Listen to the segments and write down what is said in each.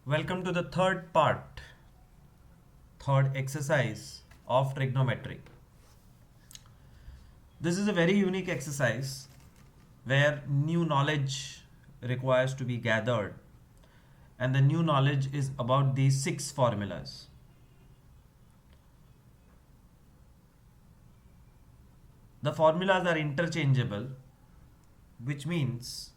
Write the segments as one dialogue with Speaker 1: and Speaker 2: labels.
Speaker 1: Welcome to the third exercise of trigonometry. This is a very unique exercise where new knowledge requires to be gathered, and the new knowledge is about these six formulas. The formulas are interchangeable, which means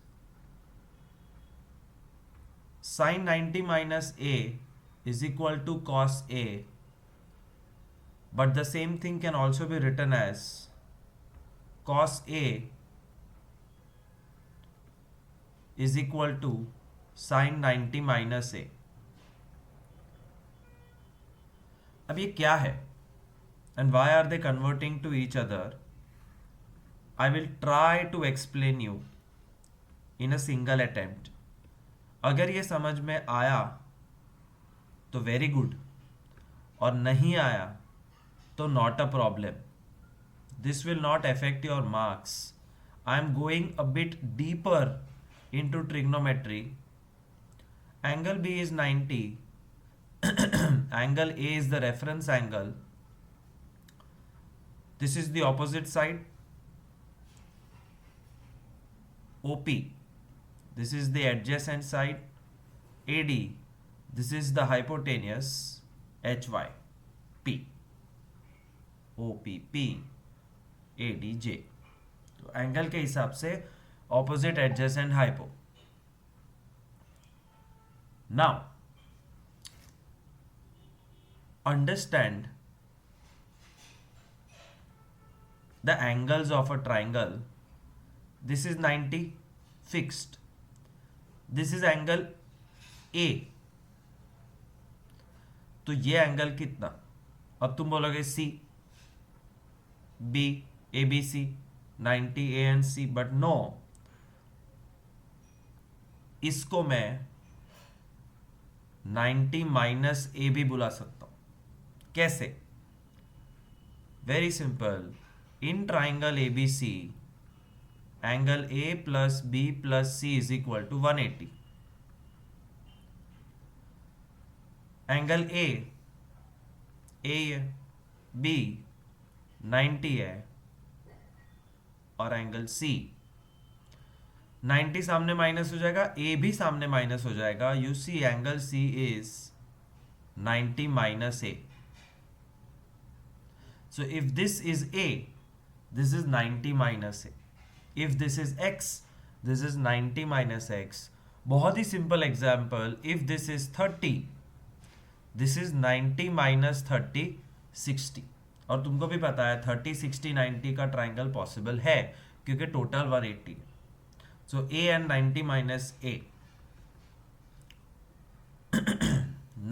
Speaker 1: sin 90 minus a is equal to cos a, but the same thing can also be written as cos a is equal to sin 90 minus a. अब ये क्या है and why are they converting to each other? I will try to explain you in a single attempt. अगर ये समझ में आया तो वेरी गुड, और नहीं आया तो not a problem. This will not affect your marks. I am going a bit deeper into trigonometry. Angle B is 90. Angle A is the reference angle. This is the opposite side, OP. This is the adjacent side, AD. This is the hypotenuse, HY, P. OPP, ADJ. तो angle के हिसाब से opposite, adjacent, hypo. Now, understand the angles of a triangle. This is 90 fixed. This is angle A. तो ये angle कितना? अब तुम बोलोगे C, B, ABC, 90 A and C, but no. इसको मैं 90 माइनस ए भी बुला सकता हूं. कैसे? Very simple. In triangle ABC, angle A plus B plus C is equal to 180. Angle A B 90 है, और एंगल सी 90 सामने माइनस हो जाएगा, ए भी सामने माइनस हो जाएगा. You see angle C is 90 minus A. So if this is A, this is 90 minus A. If this is X, this is 90 minus X. बहुत ही simple example. If this is 30, this is 90 minus 30, 60. और तुमको भी पता है 30, 60, 90 का triangle possible है क्योंकि total 180. So A and 90 minus A.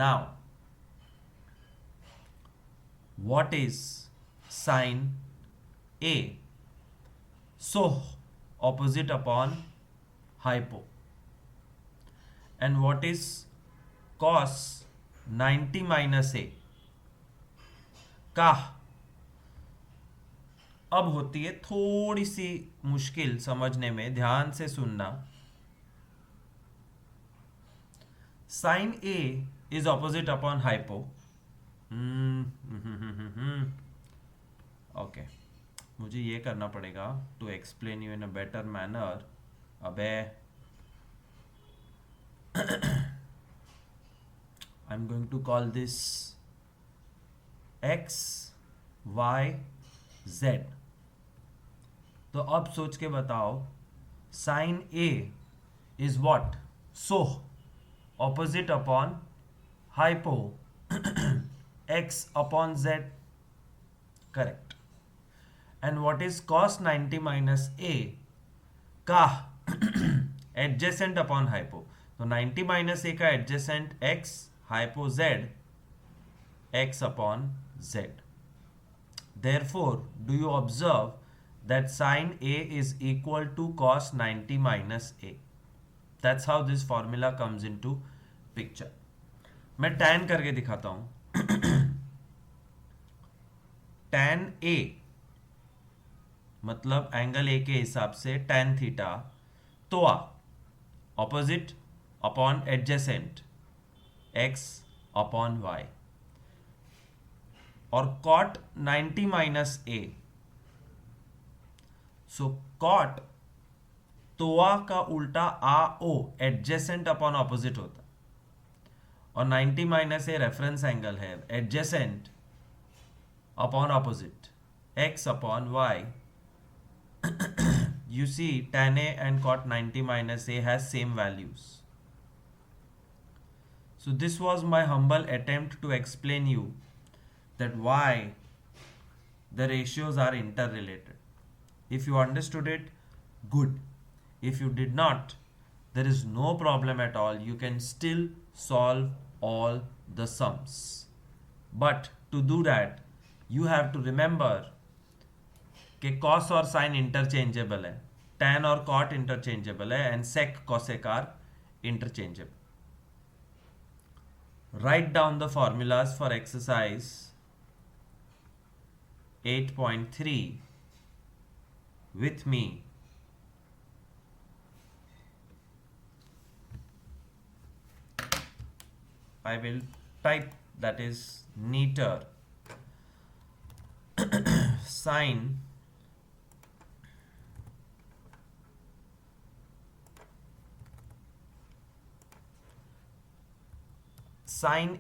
Speaker 1: Now, what is sin A? So, opposite upon hypo. And what is cos 90 minus A? का अब होती है थोड़ी सी मुश्किल समझने में. ध्यान से सुनना. Sine A is opposite upon hypo. Okay, मुझे ये करना पड़ेगा to explain you in a better manner. अबे I am going to call this X Y Z. तो अब सोच के बताओ, sine A is what? So opposite upon hypo, X upon Z. Correct. And what is cos 90 minus A? का adjacent upon hypo. तो 90 minus A का adjacent X, hypo Z, x upon Z. Therefore, do you observe that sin A is equal to cos 90 minus A? That's how this formula comes into picture. मैं tan करके दिखाता हूं. tan A मतलब angle A के हिसाब से tan theta, तो opposite upon adjacent. x upon y, और cot 90 minus a, so cot तोआ का उल्टा आ ओ एडजेसेंट अपॉन ऑपोजिट होता, और 90 माइनस ए रेफरेंस एंगल है, adjacent upon opposite, x upon y. You see tan a and cot 90 minus a has same values. So this was my humble attempt to explain you that why the ratios are interrelated. If you understood it, good. If you did not, there is no problem at all. You can still solve all the sums. But to do that, you have to remember कि cos और sin interchangeable है, tan और cot interchangeable है, and sec cosec are interchangeable. Write down the formulas for exercise 8.3 with me. I will type, that is neater. Sin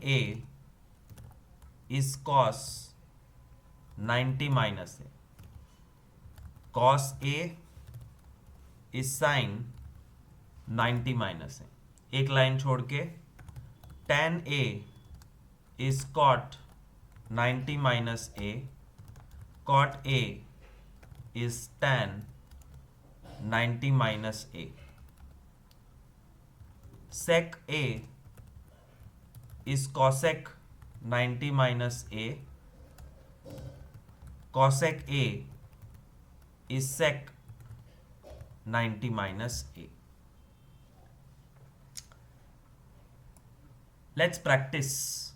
Speaker 1: A is cos 90 minus A. Cos A is sin 90 minus A. एक line छोड़ के tan A is cot 90 minus A. Cot A is tan 90 minus A. Sec A is cosec 90 minus A. Cosec A is sec 90 minus A. Let's practice.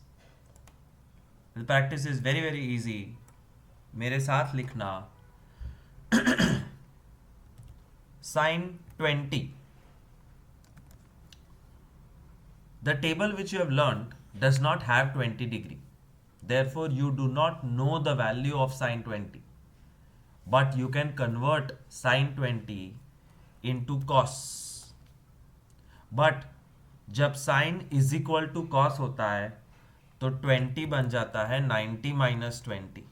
Speaker 1: The practice is very very easy. मेरे साथ लिखना. Sin 20. The table which you have learned does not have 20 degree. Therefore, you do not know the value of sin 20. But you can convert sin 20 into cos. But जब sin is equal to cos होता है तो 20 बन जाता है 90 minus 20.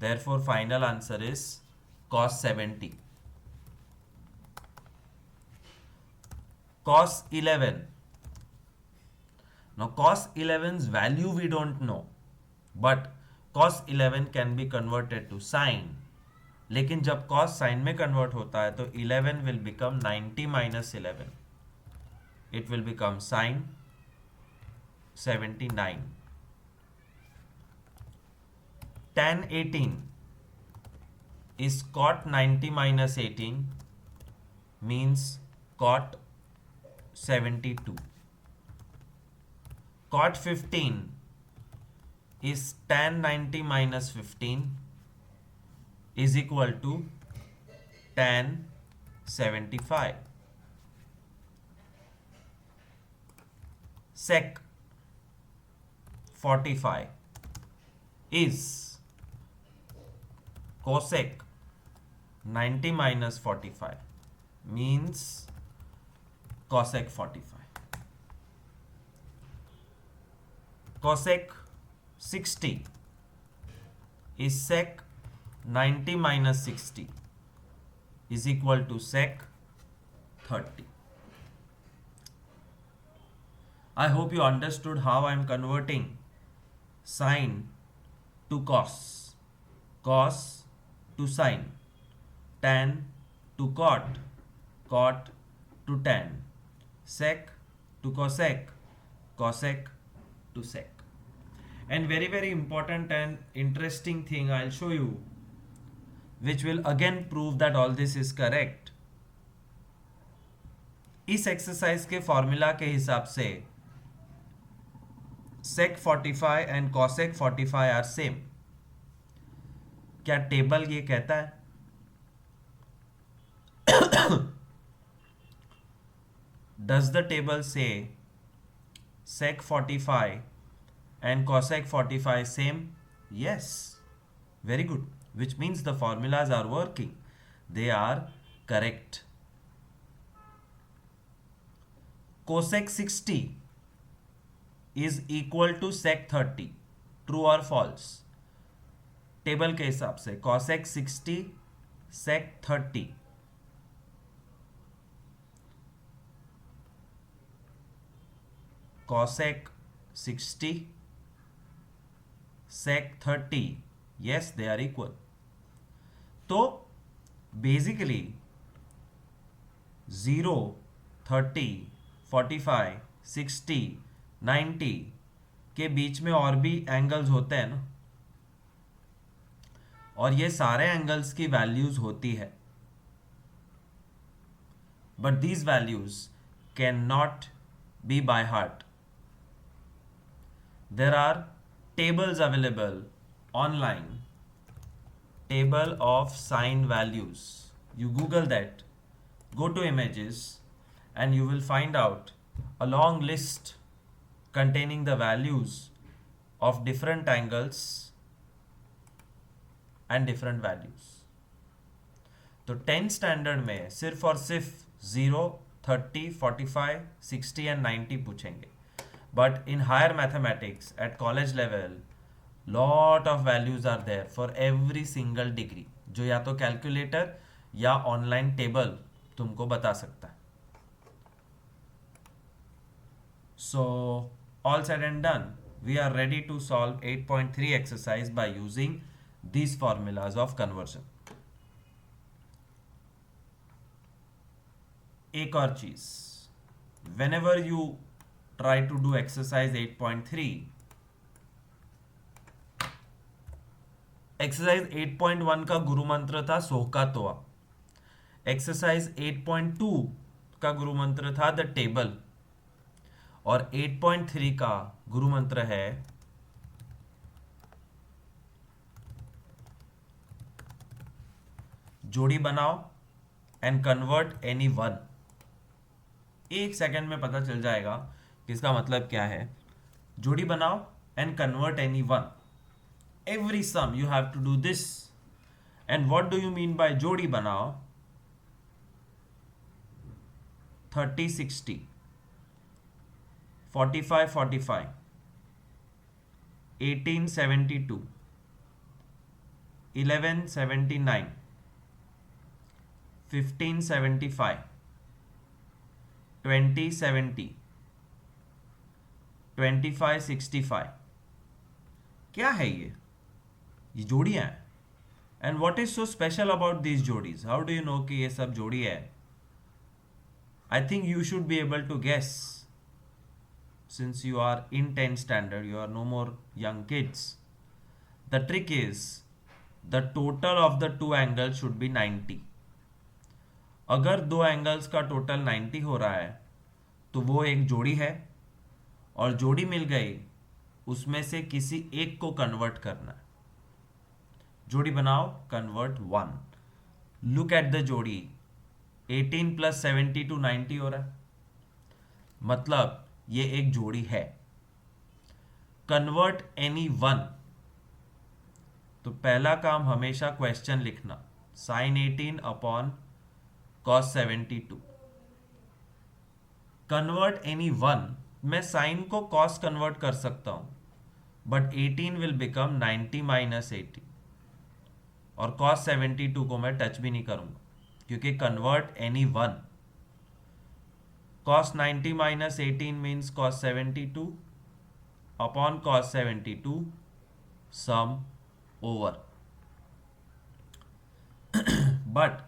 Speaker 1: Therefore, final answer is cos 70. Cos 11. Now cos 11's value we don't know, but cos 11 can be converted to sin. लेकिन जब cos sin में convert होता है तो 11 will become 90 minus 11. It will become sin 79. Tan 18 is cot 90 minus 18, means cot 72. Cot 15 is tan 90 minus 15 is equal to tan 75. Sec 45 is cosec 90 minus 45, means cosec 45. Cosec 60 is sec 90 minus 60 is equal to sec 30. I hope you understood how I am converting sin to cos, cos to sin, tan to cot, cot to tan, sec to cosec, cosec to sec. And very very important and interesting thing I'll show you, which will again prove that all this is correct. इस exercise के formula के हिसाब से sec 45 and cosec 45 are same. क्या table ये कहता है? Does the table say sec 45 and cosec 45 same? Yes. Very good. Which means the formulas are working. They are correct. Cosec 60 is equal to sec 30. True or false? Table के हिसाब से cosec 60 sec 30. cosec 60 sec 30. Yes, they are equal. तो basically 0, 30, 45, 60, 90 के बीच में और भी angles होते हैं ना, और ये सारे एंगल्स की वैल्यूज होती है, but these values can not be by heart. There are tables available online, table of sine values. You google that, go to images, and you will find out a long list containing the values of different angles and different values. तो 10th standard में सिर्फ और सिर्फ 0, 30, 45, 60 and 90 पूछेंगे. But in higher mathematics at college level lot of values are there for every single degree, जो या तो calculator या ऑनलाइन टेबल तुमको बता सकता है. So all said and done, we are ready to solve 8.3 exercise by using these formulas of conversion. एक और चीज, whenever you try to do exercise 8.3, exercise 8.1 का गुरु मंत्र था सोका तोआ. एक्सरसाइज 8.2 का गुरु मंत्र था द टेबल. और 8.3 का गुरु मंत्र है जोड़ी बनाओ एंड कन्वर्ट एनी वन. एक सेकंड में पता चल जाएगा कि इसका मतलब क्या है. जोड़ी बनाओ and convert any one. Every sum you have to do this. And what do you mean by jodi banao? 30 60, 45 45, 18 72, 11 79, 15 75, 20 70, 25 65. क्या है ये जोड़ियां हैं. And what is so special about these जोड़ीज? हाउ डू यू नो कि ये सब जोड़ी है? I think you should be able to guess, since you are in 10th standard, you are no more young kids. The trick is the total of the two angles should be 90. अगर दो angles का total 90 हो रहा है तो वो एक जोड़ी है, और जोड़ी मिल गई उसमें से किसी एक को कन्वर्ट करना है. जोड़ी बनाओ, convert one. Look at the जोड़ी. 18 प्लस 72 90 हो रहा है, मतलब ये एक जोड़ी है. Convert any one. तो पहला काम हमेशा क्वेश्चन लिखना, sine 18 upon cos 72. Convert any one, मैं साइन को कॉस कन्वर्ट कर सकता हूं, बट 18 विल बिकम 90 माइनस 80, और कॉस 72 को मैं टच भी नहीं करूंगा, क्योंकि convert any one. Cos 90 minus 18 means cos 72 upon cos 72, sum over. But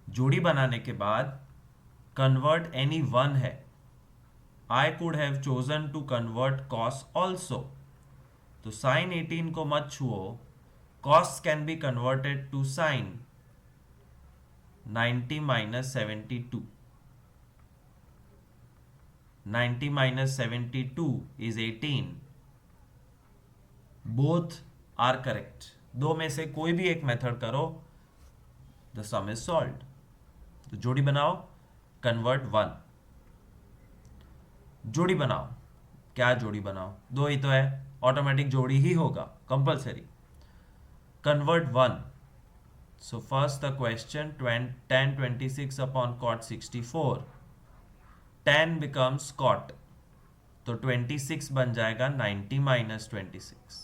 Speaker 1: जोड़ी बनाने के बाद कन्वर्ट एनी वन है. I could have chosen to convert cos also. तो sin 18 को मत छुओ. Cos can be converted to sin 90 minus 72. 90 minus 72 is 18. Both are correct. दो में से कोई भी एक मेथड करो, the sum is solved. तो जोड़ी बनाओ, convert 1. जोड़ी बनाओ, क्या जोड़ी बनाओ, दो ही तो है, ऑटोमेटिक जोड़ी ही होगा, compulsory. Convert one. So first the question, tan 26 upon cot 64, tan becomes cot, तो 26 बन जाएगा 90 minus 26,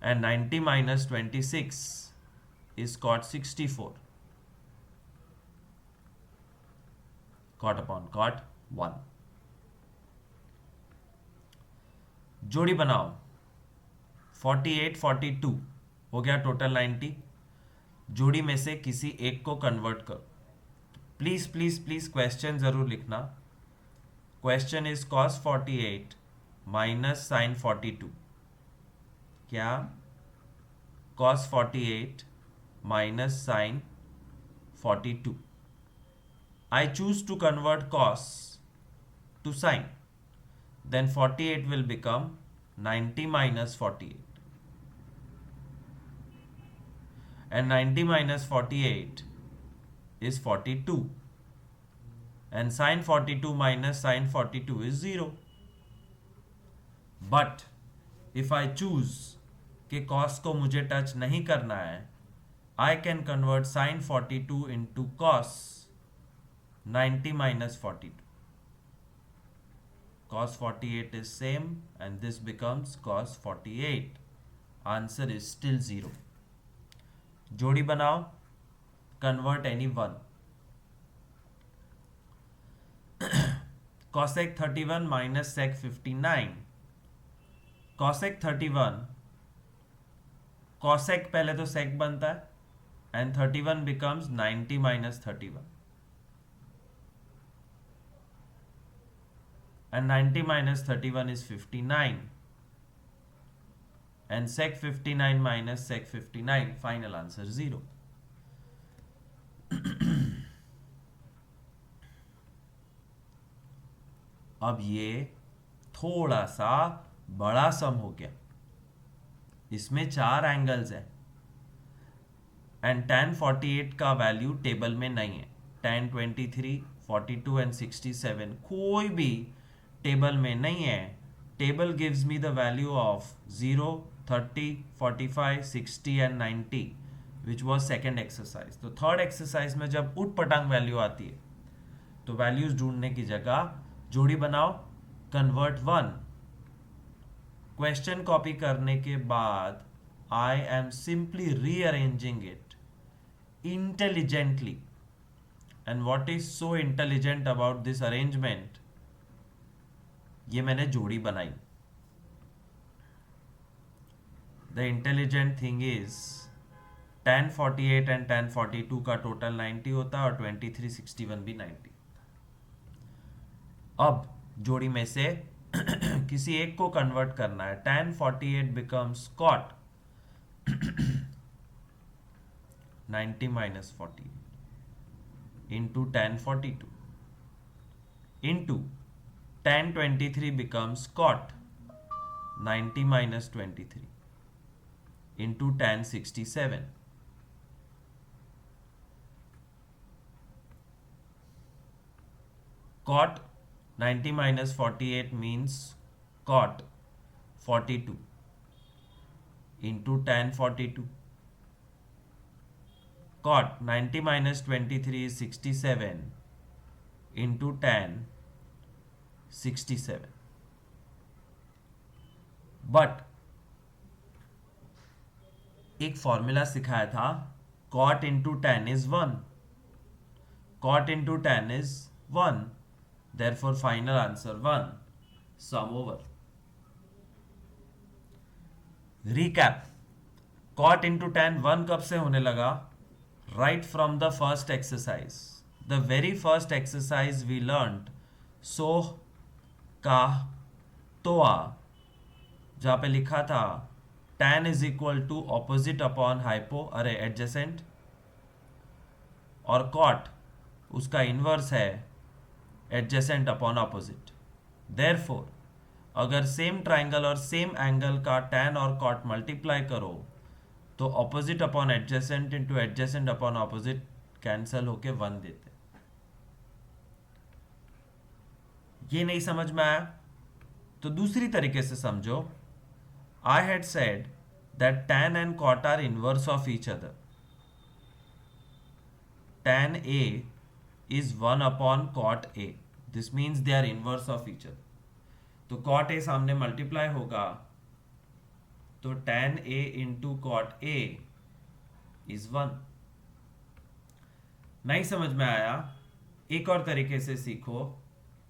Speaker 1: and 90 minus 26 is cot 64, cot upon cot 1. जोड़ी बनाओ. 48 42 हो गया टोटल 90. जोड़ी में से किसी एक को कन्वर्ट करो. प्लीज प्लीज प्लीज क्वेश्चन जरूर लिखना. Question is cos 48 minus sin 42. क्या? cos 48 minus sin 42. I choose to convert cos to sin. Then 48 will become 90 minus 48. And 90 minus 48 is 42. And sin 42 minus sin 42 is 0. But if I choose कि cos को मुझे touch नहीं करना है, I can convert sin 42 into cos 90 minus 42. Cos 48 is same and this becomes cos 48. Answer is still 0. जोड़ी बनाओ. Convert any one. Cosec 31 minus sec 59. Cosec 31, cosec पहले तो sec बनता है, and 31 becomes 90 minus 31. And 90 minus 31 is 59. And sec 59 minus sec 59, final answer 0. अब ये थोड़ा सा बड़ा सम हो गया. इसमें 4 एंगल्स हैं एंड tan 48 का वैल्यू टेबल में नहीं है. tan 23, 42 एंड 67 कोई भी टेबल में नहीं है. Table gives me the value of 0, 30, 45, 60 and 90 which was second exercise. तो थर्ड एक्सरसाइज में जब उठ पटांग वैल्यू आती है तो वैल्यूज ढूंढने की जगह जोड़ी बनाओ. Convert one. क्वेश्चन कॉपी करने के बाद I am simply rearranging it intelligently. And what is so intelligent about this arrangement, ये मैंने जोड़ी बनाई. The intelligent thing is tan 48 and tan 42 का टोटल 90 होता है और 23, 61 भी 90. अब जोड़ी में से किसी एक को कन्वर्ट करना है. tan 48 becomes cot 90 minus 48 into tan 42 into tan 23 becomes cot 90 minus 23 into tan 67. Cot 90 minus 48 means cot 42 into tan 42. Cot 90 minus 23 is 67 into tan 67. But एक फॉर्मूला सिखाया था, cot into tan is 1. Cot into tan is 1. Therefore, final answer 1. Sum over. Recap. Cot into tan 1 कब से होने लगा? Right from the first exercise. The very first exercise we learned सोह का तोआ, जहाँ पे लिखा था tan is equal to opposite upon hypo, अरे adjacent, और cot उसका इन्वर्स है एडजेसेंट अपॉन ऑपोजिट. देयरफॉर अगर सेम ट्राइंगल और सेम एंगल का tan और cot मल्टीप्लाई करो तो opposite upon adjacent into adjacent upon opposite cancel होके 1 देते. ये नहीं समझ में आया तो दूसरी तरीके से समझो. I had said that tan and cot are inverse of each other. Tan A is 1 upon cot A. This means they are inverse of each other. तो cot A सामने मल्टीप्लाई होगा तो tan A into cot A is 1. नहीं समझ में आया एक और तरीके से सीखो.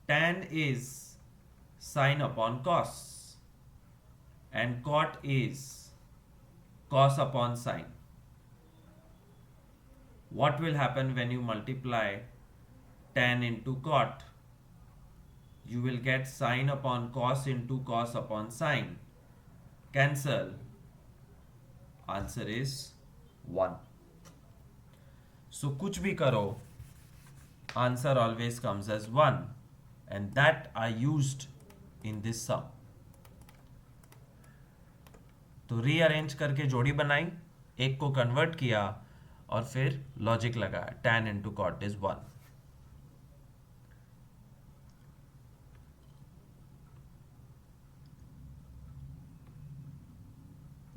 Speaker 1: tan is sin upon cos and cot is cos upon sin. What will happen when you multiply tan into cot? You will get sin upon cos into cos upon sin. Cancel. Answer is 1. So कुछ भी करो, answer always comes as 1, and that I used in this sum. तो rearrange करके जोड़ी बनाई, एक को convert किया और फिर लॉजिक लगाया. tan into cot is 1.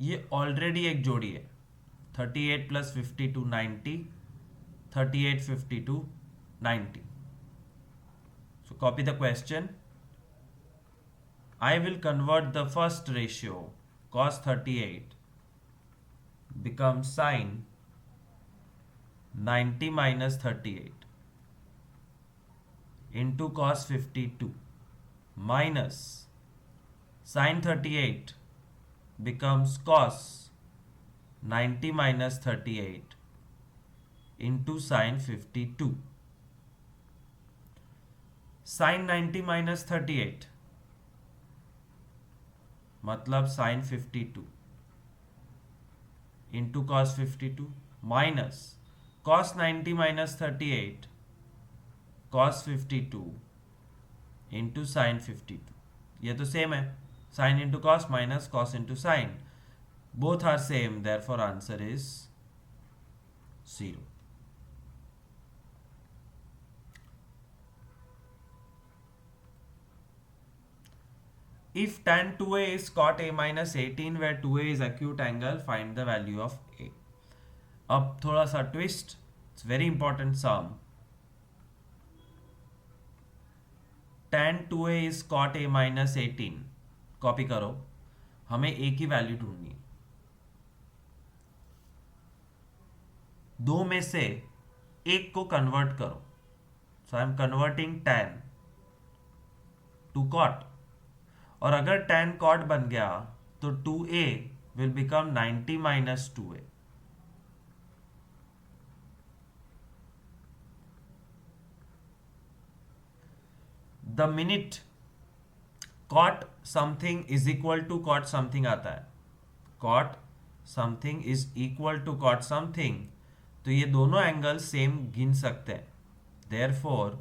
Speaker 1: ये ऑलरेडी एक जोड़ी है. 38 plus 52 90, 38 52 90. So copy the question. I will convert the first ratio cos 38 becomes sin 90 minus 38 into cos 52 minus sin 38 becomes cos 90 minus 38 into sin 52. Sin 90 minus 38 मतलब sin 52 into cos 52 minus cos 90 minus 38 cos 52 into sin 52. ये तो same है. Sin into cos minus cos into sin. Both are same, therefore answer is 0. If tan 2a is cot a minus 18 where 2a is acute angle, find the value of a. अब थोड़ा सा twist. It's very important sum. Tan 2a is cot a minus 18. Copy करो. हमें a की value ढूंढनी. दो में से एक को कन्वर्ट करो. So I am converting tan to cot. और अगर tan cot बन गया तो 2a will become 90 minus 2a. The minute cot something is equal to cot something आता है. cot something is equal to cot something, तो ये दोनों एंगल सेम गिन सकते हैं. therefore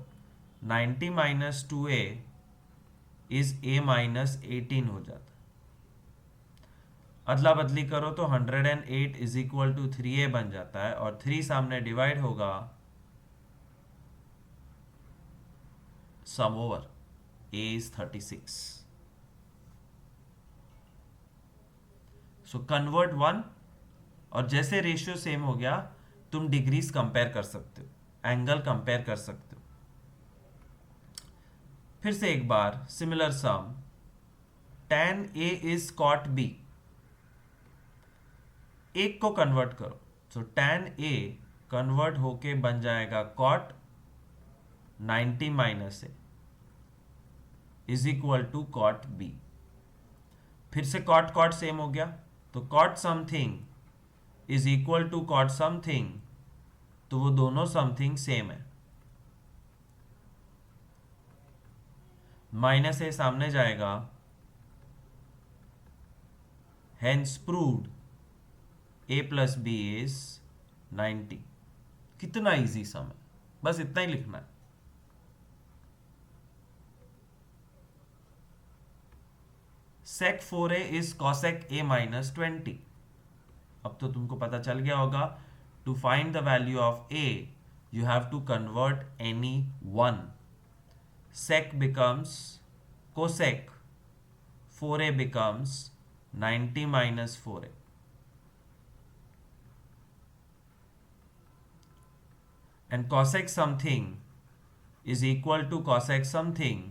Speaker 1: 90 minus 2a is a minus 18 हो जाता है. अदला बदली करो तो 108 is equal to 3a बन जाता है और 3 सामने डिवाइड होगा. sum over. a is 36. So convert 1 और जैसे रेशियो सेम हो गया तुम डिग्रीज कंपेयर कर सकते हो, एंगल कंपेयर कर सकते हो. फिर से एक बार similar sum. tan a is cot b. एक को कन्वर्ट करो. सो tan a कन्वर्ट होके बन जाएगा cot 90 minus a is equal to cot b. फिर से cot cot सेम हो गया तो cot something is equal to cot something, तो वो दोनों समथिंग सेम है. माइनस ए सामने जाएगा. Hence proved a plus B is 90. कितना इजी सम है, बस इतना ही लिखना है. sec 4a is cosec a minus 20. अब तो तुमको पता चल गया होगा. To find the value of a you have to convert any one. sec becomes cosec, 4a becomes 90 minus 4a. And cosec something is equal to cosec something,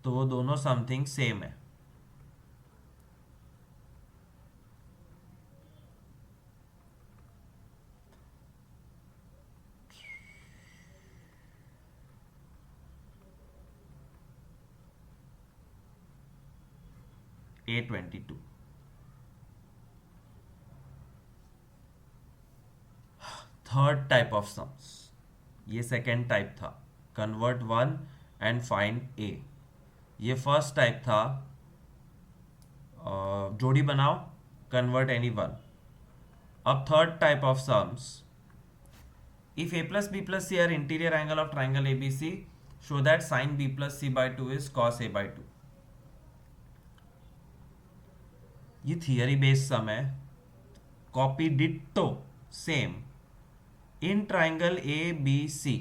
Speaker 1: तो वो दोनों समथिंग सेम है. A22. Third type of sums, ये second type था, convert one and find ए. ये first type था, जोड़ी बनाओ, कन्वर्ट एनी वन. अब third type of sums, if a plus b plus c are interior angle of triangle ABC, show that sin b plus c by 2 is cos a by 2. ये theory based sum है, copy ditto same in triangle A B C.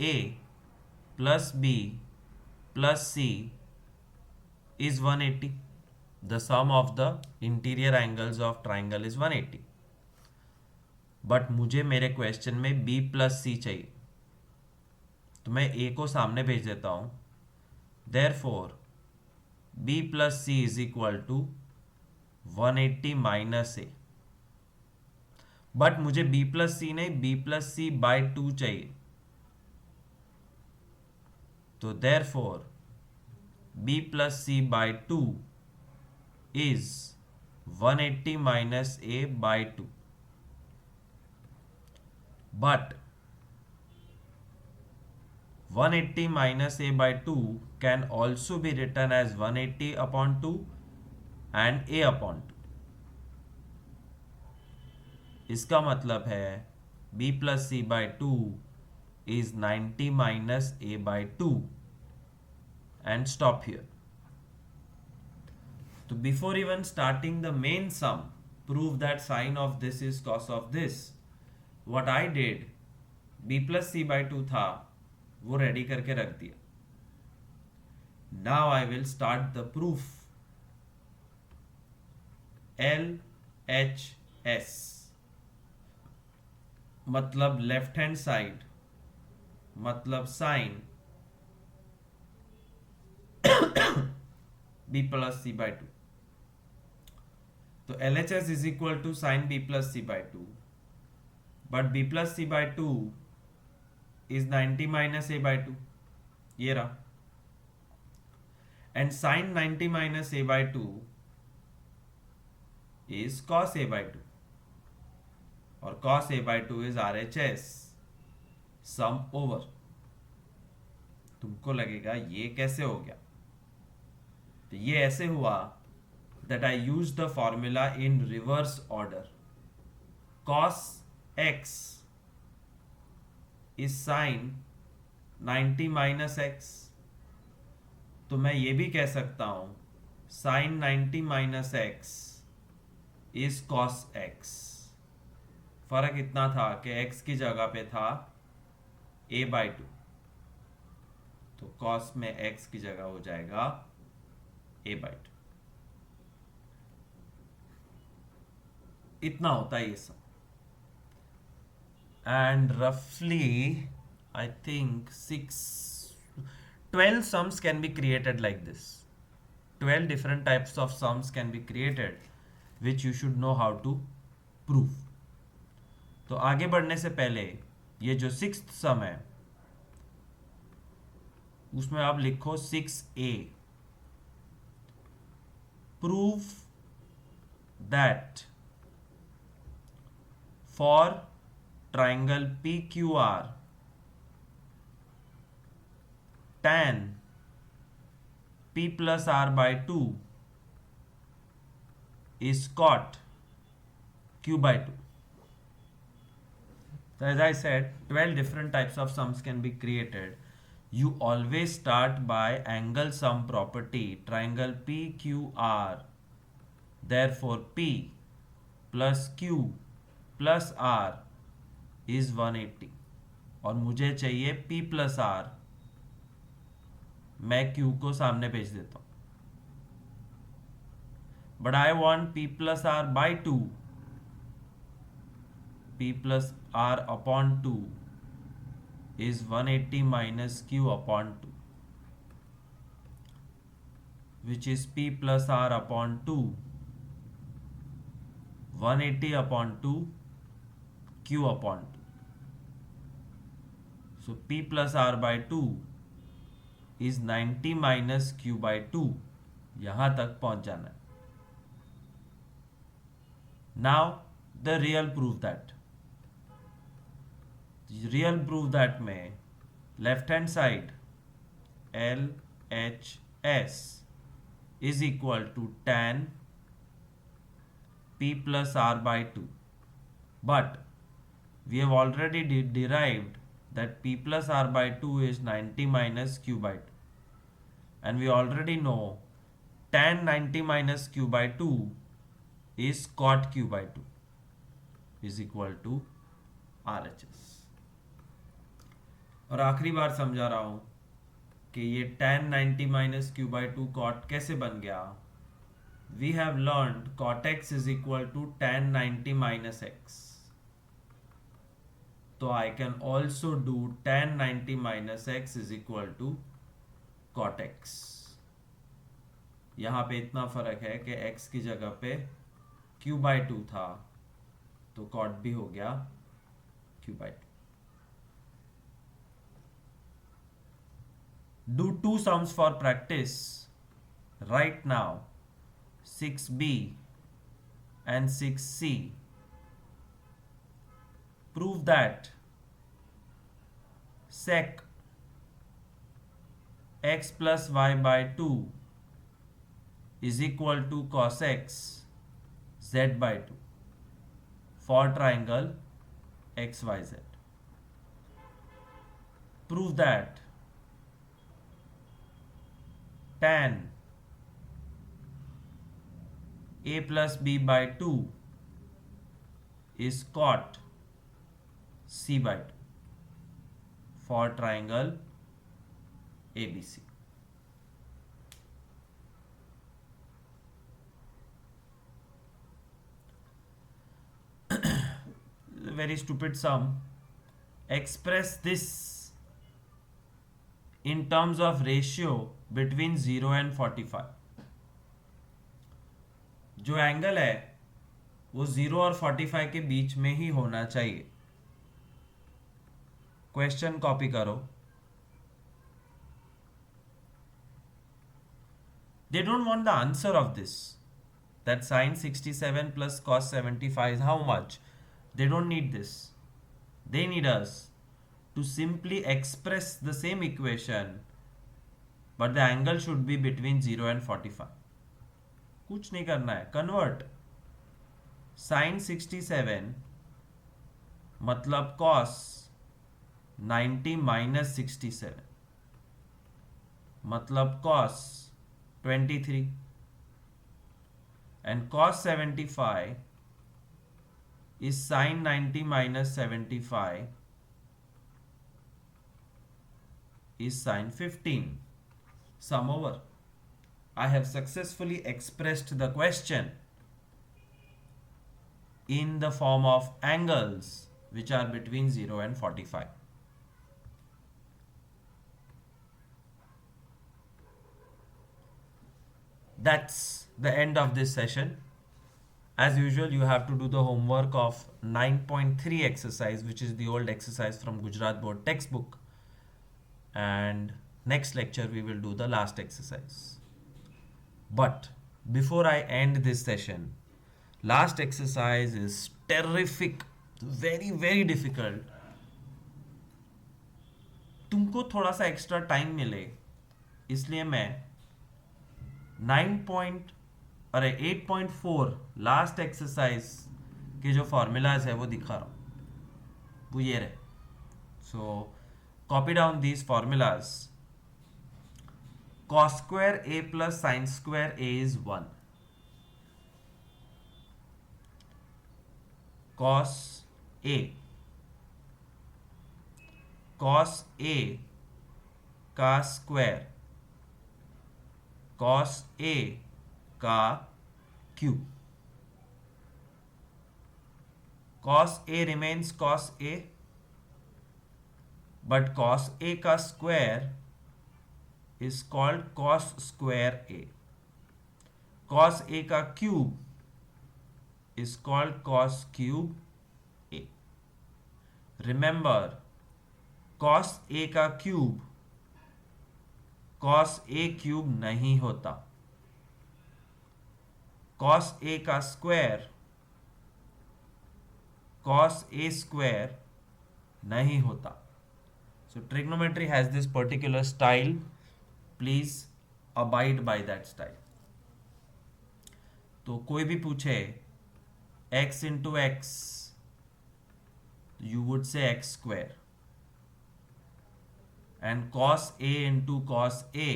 Speaker 1: A plus B plus C is 180. The sum of the interior angles of triangle is 180. But मुझे मेरे question में b plus सी चाहिए, तो मैं a को सामने भेज देता हूं. Therefore b plus C is equal to 180 minus A. But मुझे b प्लस सी नहीं, b प्लस सी बाय 2 चाहिए, तो therefore b plus C by 2 is 180 minus a by 2. But 180 minus a by 2 can also be written as 180 upon 2 and a upon 2. इसका मतलब है b plus c by 2 is 90 minus a by 2 and stop here. So before even starting the main sum, prove that sine of this is cos of this. What I did, b plus c by 2 था, वो ready करके रख दिया. Now I will start the proof. LHS मतलब left hand side मतलब sine b plus C by 2. तो LHS is equal to sine b plus C by 2. But b plus C by 2 is 90 minus a by 2, ये रहा. And sine 90 minus a by 2 is cos a by 2, और cos a by 2 is RHS. Sum over. तुमको लगेगा ये कैसे हो गया, तो ये ऐसे हुआ that I used the formula in reverse order. Cos x is sin 90 minus x. तो मैं ये भी कह सकता हूं sin 90 minus x is cos x. फर्क इतना था कि x की जगह पे था a by 2, तो cos में x की जगह हो जाएगा a by 2. इतना होता है ये सब. एंड रफली I think 12 sums can be created like this. 12 different types of sums can be created which you should know how to prove. तो आगे बढ़ने से पहले ये जो 6th sum है उसमें आप लिखो 6a. Prove that for triangle PQR tan P plus R by 2 is cot Q by 2. So as I said, 12 different types of sums can be created. You always start by angle sum property, triangle PQR. Therefore P plus Q plus R is 180. और मुझे चाहिए p plus R, मैं q को सामने भेज देता हूं, but I want p plus R by two, p plus R upon two is 180 minus q upon 2, which is p plus r upon 2, 180 upon 2, q upon 2. So p plus r by 2 is 90 minus q by 2. यहां तक पहुंच जाना है. Now the real proof that. Real proof that में left hand side L H S is equal to tan p plus r by 2, but we have already derived that p plus r by 2 is 90 minus q by 2, and we already know tan 90 minus q by 2 is cot q by 2 is equal to RHS. और आखिरी बार समझा रहा हूं कि ये tan 90 minus Q by two cot कैसे बन गया. We have learned cot X is equal to tan 90 minus X, तो I can also do tan 90 minus X is equal to cot X. यहां पे इतना फर्क है कि x की जगह पे क्यू बाई टू था, तो कॉट भी हो गया Q by to. Do two sums for practice right now, 6b and 6c. Prove that sec x plus y by 2 is equal to cos x z by 2 for triangle xyz. Prove that tan a plus b by 2 is cot c by 2 for triangle ABC. Very stupid sum. Express this in terms of ratio between 0 and 45. जो angle है वो 0 और 45 के बीच में ही होना चाहिए. Question copy करो. They don't want the answer of this, that sin 67 plus cos 75 is how much. They don't need this. They need us to simply express the same equation, but the angle should be between 0 and 45. कुछ नहीं करना है. Convert sin 67 मतलब cos 90 minus 67 मतलब cos 23, and cos 75 is sin 90 minus 75 is sin 15. Sum over. I have successfully expressed the question in the form of angles which are between 0 and 45. That's the end of this session. As usual, you have to do the homework of 9.3 exercise, which is the old exercise from Gujarat Board textbook. And next lecture, we will do the last exercise. But before I end this session, last exercise is terrific, very, very difficult. तुमको थोड़ा सा extra time मिले इसलिए मैं 8.4 last exercise के जो formulas है वो दिखा रहा हूँ. वो ये रहे. सो copy down these formulas. cos square a plus sin square a is 1. Cos a cos A का स्क्वायर cos A का cube. cos A remains cos A, but cos A का square is called cos square A. cos A का cube is called cos cube A. Remember, cos A का cube cos A cube नहीं होता. cos A का square cos A square नहीं होता. So trigonometry has this particular style. Please abide by that style. तो कोई भी पूछे x into x, you would say x square, and cos A into cos A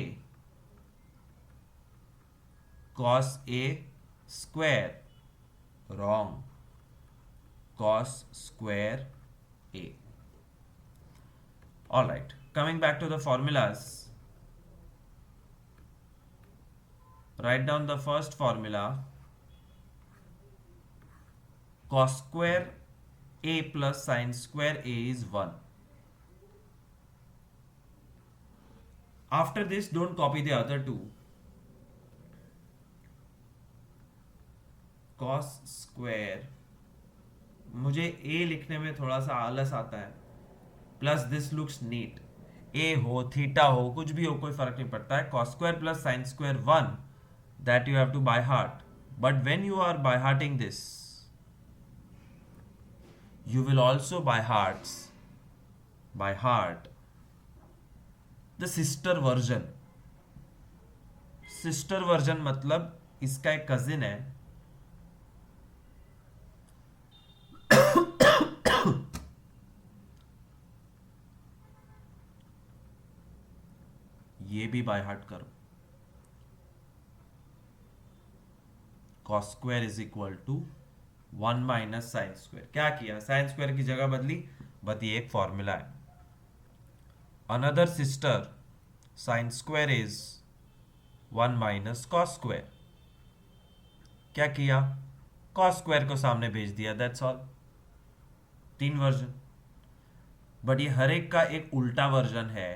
Speaker 1: square, wrong, cos square A. All right, coming back to the formulas. Write down the first formula. Cos square A plus sin square A is 1. After this, don't copy the other two. Cos square, मुझे A लिखने में थोड़ा सा आलस आता है. Plus this looks neat. A हो, theta हो, कुछ भी हो, कोई फर्क नहीं पड़ता है. Cos square plus sin square 1, that you have to by heart. But when you are by hearting this, you will also by heart the sister version. Sister version मतलब इसका एक कजिन है. ये भी बाय हार्ट करो. cos square is equal to 1 minus sin square. क्या किया? sin square की जगह बदली, बट ये एक फॉर्मूला है. Another sister sin square is 1 minus cos square. क्या किया? cos square को सामने भेज दिया, that's all. 3 वर्जन. बट ये हर एक का एक उल्टा वर्जन है.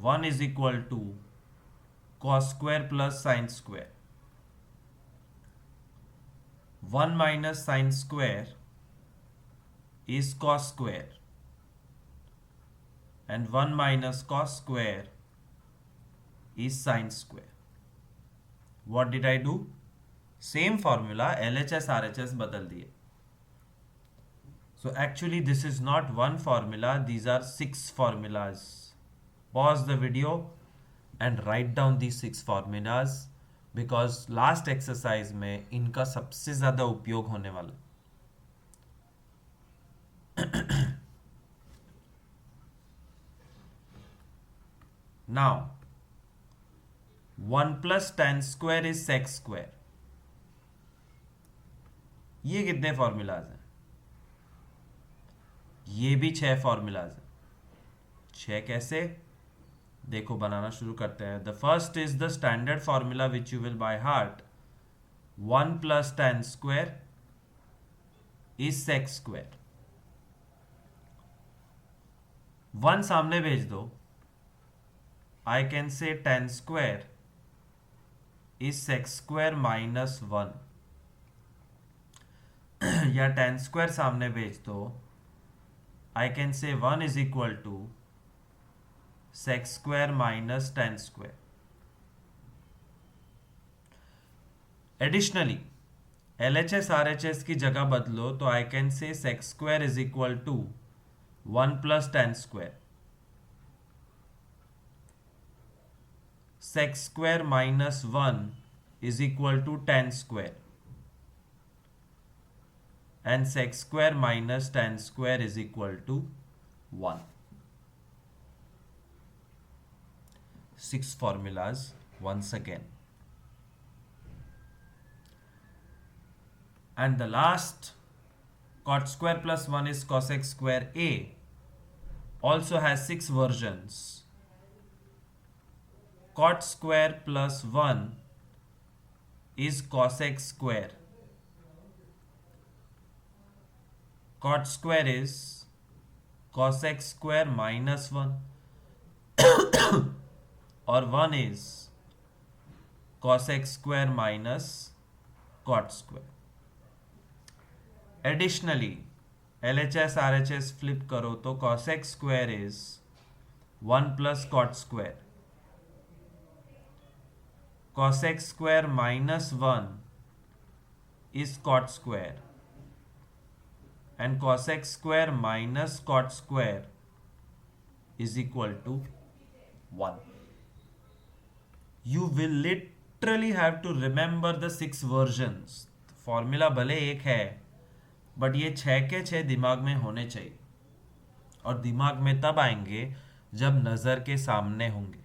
Speaker 1: 1 is equal to cos square plus sin square. 1 minus sin square is cos square, and 1 minus cos square is sin square. What did I do? Same formula, LHS RHS बदल दिए. So actually this is not one formula, these are 6 formulas. Pause the video and write down these 6 formulas, because last exercise में इनका सबसे ज़्यादा उपयोग होने वाला. Now 1 plus tan square is sec square. ये कितने फॉर्मूलाज हैं? ये भी 6 फॉर्मूलाज हैं. 6 कैसे? देखो बनाना शुरू करते हैं. The first is the standard formula which you will by heart. 1 plus tan square is sec square. 1 सामने भेज दो. I can say tan square is sec square minus 1. या tan square सामने भेज दो. I can say 1 is equal to sec square minus tan square. Additionally, LHS RHS की जगह बदलो तो I can say sec square is equal to 1 plus tan square. Sec square minus 1 is equal to tan square. And sec square minus tan square is equal to 1. 6 formulas once again. And the last, cot square plus 1 is cosec square A. also has 6 versions. Cot square plus 1 is cosec square. Cot square is cosec square minus 1, और 1 is cosec square minus cot square. Additionally, LHS RHS flip करो तो cosec square is 1 plus cot square. Cosec square minus 1 is cot square, and cosec square minus cot square is equal to 1. You will literally have to remember the 6 versions. Formula भले एक है, but ये 6 के 6 दिमाग में होने चाहिए, और दिमाग में तब आएंगे जब नज़र के सामने होंगे,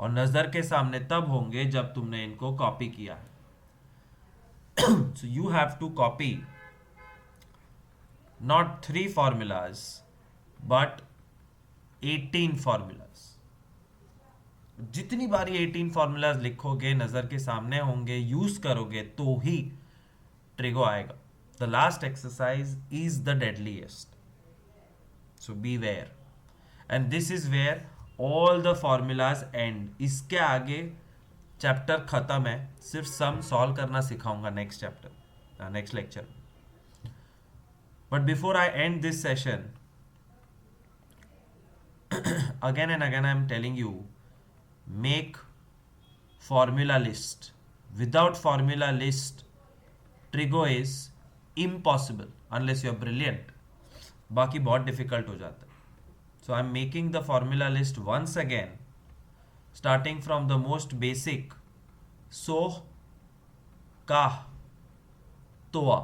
Speaker 1: और नज़र के सामने तब होंगे जब तुमने इनको कॉपी किया है. So you have to copy not 3 formulas but 18 formulas. जितनी बारी 18 फॉर्मूलाज लिखोगे, नजर के सामने होंगे, यूज करोगे, तो ही ट्रिगो आएगा. The last exercise is the deadliest, so beware. And this is where all the formulas end. इसके आगे चैप्टर खत्म है, सिर्फ सम सॉल्व करना सिखाऊंगा next chapter, next lecture. But before I and this session, again and again I am telling you, make formula list. Without formula list, trigo is impossible unless you are brilliant. बाकी बहुत difficult हो जाता है. So I am making the formula list once again, starting from the most basic. So, ka, toa.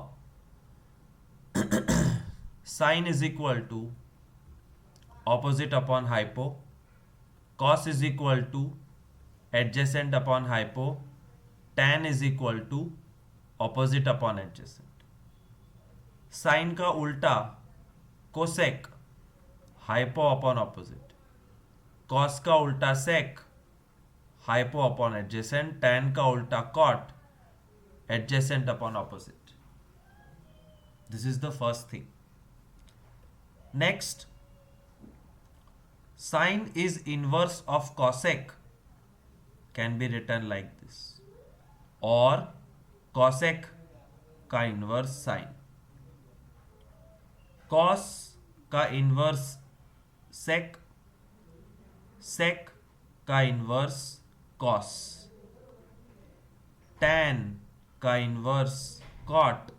Speaker 1: Sine is equal to opposite upon hypo. Cos is equal to adjacent upon hypo. Tan is equal to opposite upon adjacent. Sin का उल्टा cosec, hypo upon opposite. Cos का उल्टा sec, hypo upon adjacent. Tan का उल्टा cot, adjacent upon opposite. This is the first thing. Next, sine is inverse of cosec can be written like this, or cosec का inverse sine. Cos का inverse sec, sec का inverse cos, tan का inverse cot,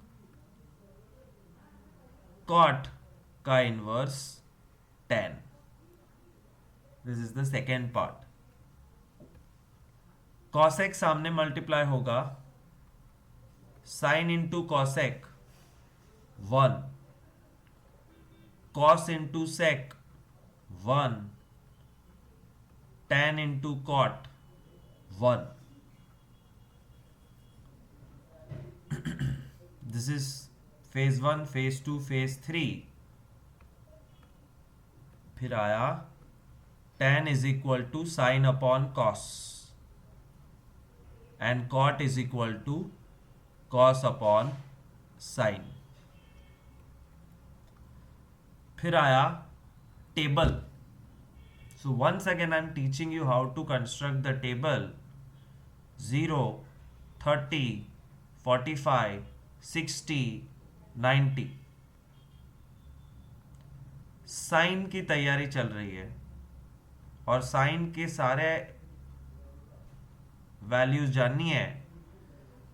Speaker 1: cot का inverse tan. This is the second part. Cosec सामने multiply होगा, sin into cosec 1, cos into sec 1, tan into cot 1. This is phase 1, phase 2, phase 3. फिर आया tan is equal to sin upon cos, and cot is equal to cos upon sin. फिर आया table. So once again I am teaching you how to construct the table. 0, 30, 45, 60, 90. Sign की तैयारी चल रही है, और साइन के सारे वैल्यूज जाननी है,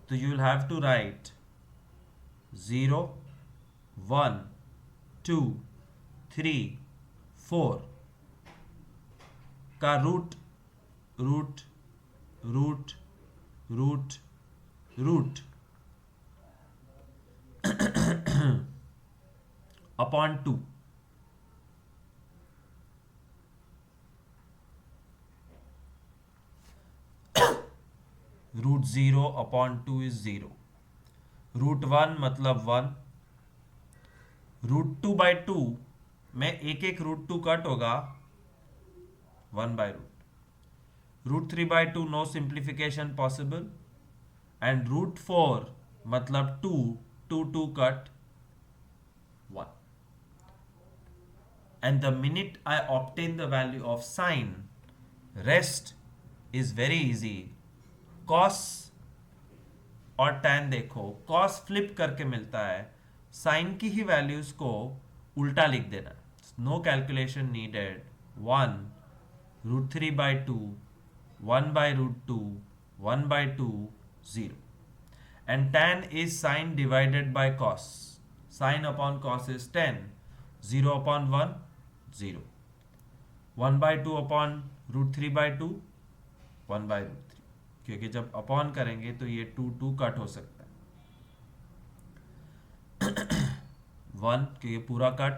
Speaker 1: तो you will have to write 0, 1, 2, 3, 4 का root root root root root upon 2. Root 0 upon 2 is 0. Root 1 मतलब 1. रूट 2 by 2 में एक एक रूट 2 कट होगा 1/√√3/2 नो सिंप्लीफिकेशन पॉसिबल एंड √4 मतलब 2 2 2 cut 1 and the minute I obtain the value of sine, rest is very easy. cos और tan देखो, cos flip करके मिलता है, साइन की ही वैल्यूज को उल्टा लिख देना. No calculation needed. 1√3/2 1/√2 1/2 0 and tan is sine divided by cos. Sine upon cos is 10. 0 upon 1 0. 1/2 upon √3/2 1/√3. क्योंकि जब अपॉन करेंगे तो ये 2 2 कट हो सकता है. 1 क्योंकि पूरा cut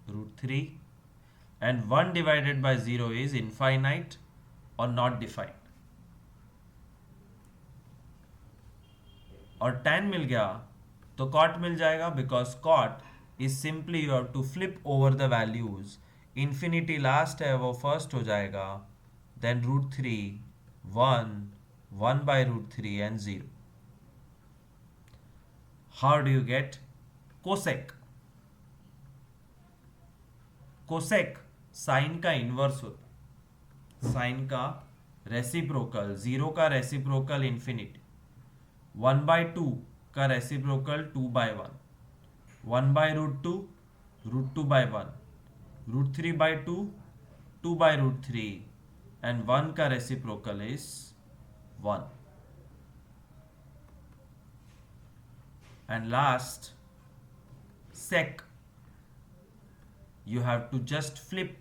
Speaker 1: √3 and 1 divided by 0 is infinite or not defined. और tan मिल गया तो cot मिल जाएगा because cot is simply you have to flip over the values. infinity last है वो फर्स्ट हो जाएगा, then √3 1 1/√3 and 0. How do you get cosec? cosec sine का inverse होता है. साइन का रेसिप्रोकल, 0 का रेसिप्रोकल इन्फिनिटी, 1/2 का रेसिप्रोकल 2/1, 1/√2 √2/1, √3/2 2/√3 and 1 का reciprocal is 1. And last, sec. You have to just flip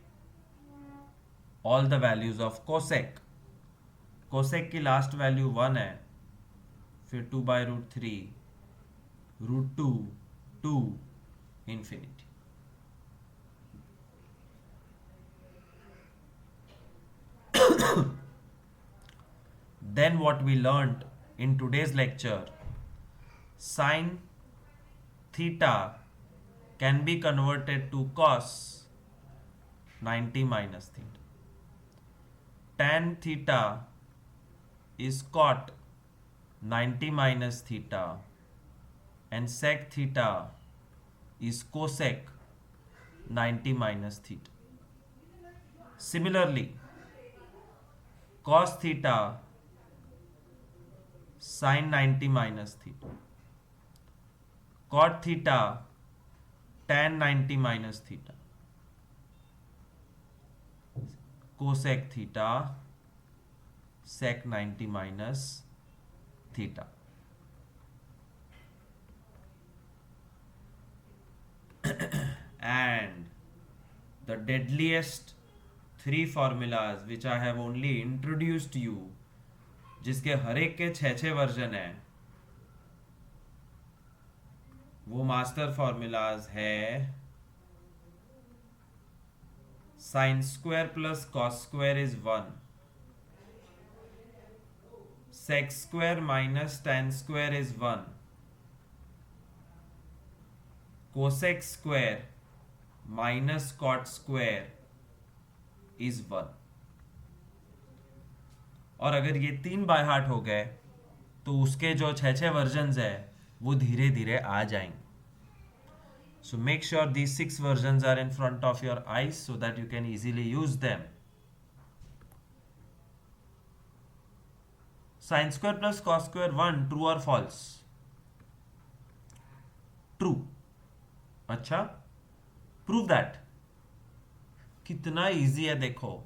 Speaker 1: all the values of cosec. cosec की last value 1 है, फिर 2/√3 √2 2 infinity. Then what we learned in today's lecture, sin theta can be converted to cos 90 minus theta. Tan theta is cot 90 minus theta and sec theta is cosec 90 minus theta. Similarly, cos theta sin 90 minus theta, cot theta tan 90 minus theta, cosec theta sec 90 minus theta. And the deadliest 3 formulas which I have only introduced you, जिसके हर एक के 6 version है, वो master formulas है sine square plus cos square is 1, sec square minus tan square is 1, cosec square minus cot square is 1. और अगर ये 3 by heart हो गए तो उसके जो 6 वर्जन्स है वो धीरे धीरे आ जाएंगे. So make sure these 6 versions are in front of your eyes so that you can easily use them. Sin square plus cos square 1, true or false? True. अच्छा, prove that. कितना इजी है देखो.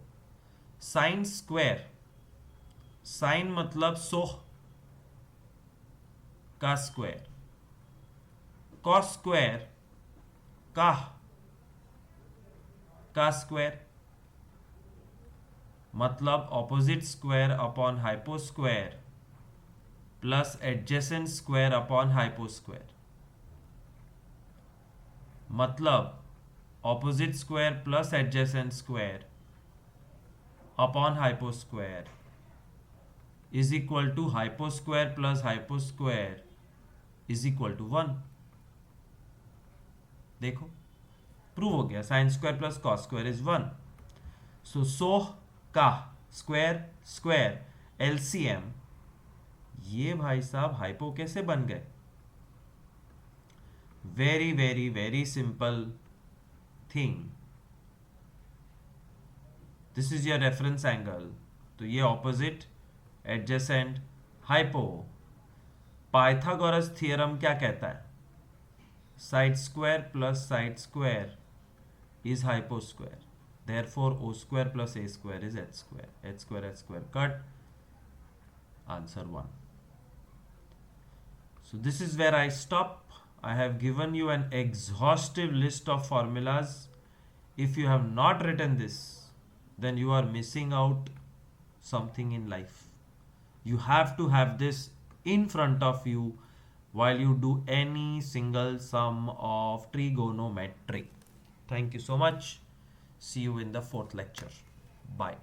Speaker 1: Sine square, sine मतलब सोह का square, cos square का square मतलब opposite square upon hypo square plus adjacent square upon hypo square, मतलब opposite square plus adjacent square upon hypo square is equal to hypo square plus hypo square is equal to 1. देखो prove हो गया, sign square plus cos square is 1. सो सोह का square square LCM, ये भाई साहब hypo कैसे बन गए? Very very very simple thing. This is your reference angle, तो ये opposite adjacent hypo. Pythagoras theorem क्या कहता है? Side square plus side square is hyposquare. Therefore, O square plus A square is H square. H square cut. Answer 1. So this is where I stop. I have given you an exhaustive list of formulas. If you have not written this, then you are missing out something in life. You have to have this in front of you while you do any single sum of trigonometry. Thank you so much. See you in the fourth lecture. Bye.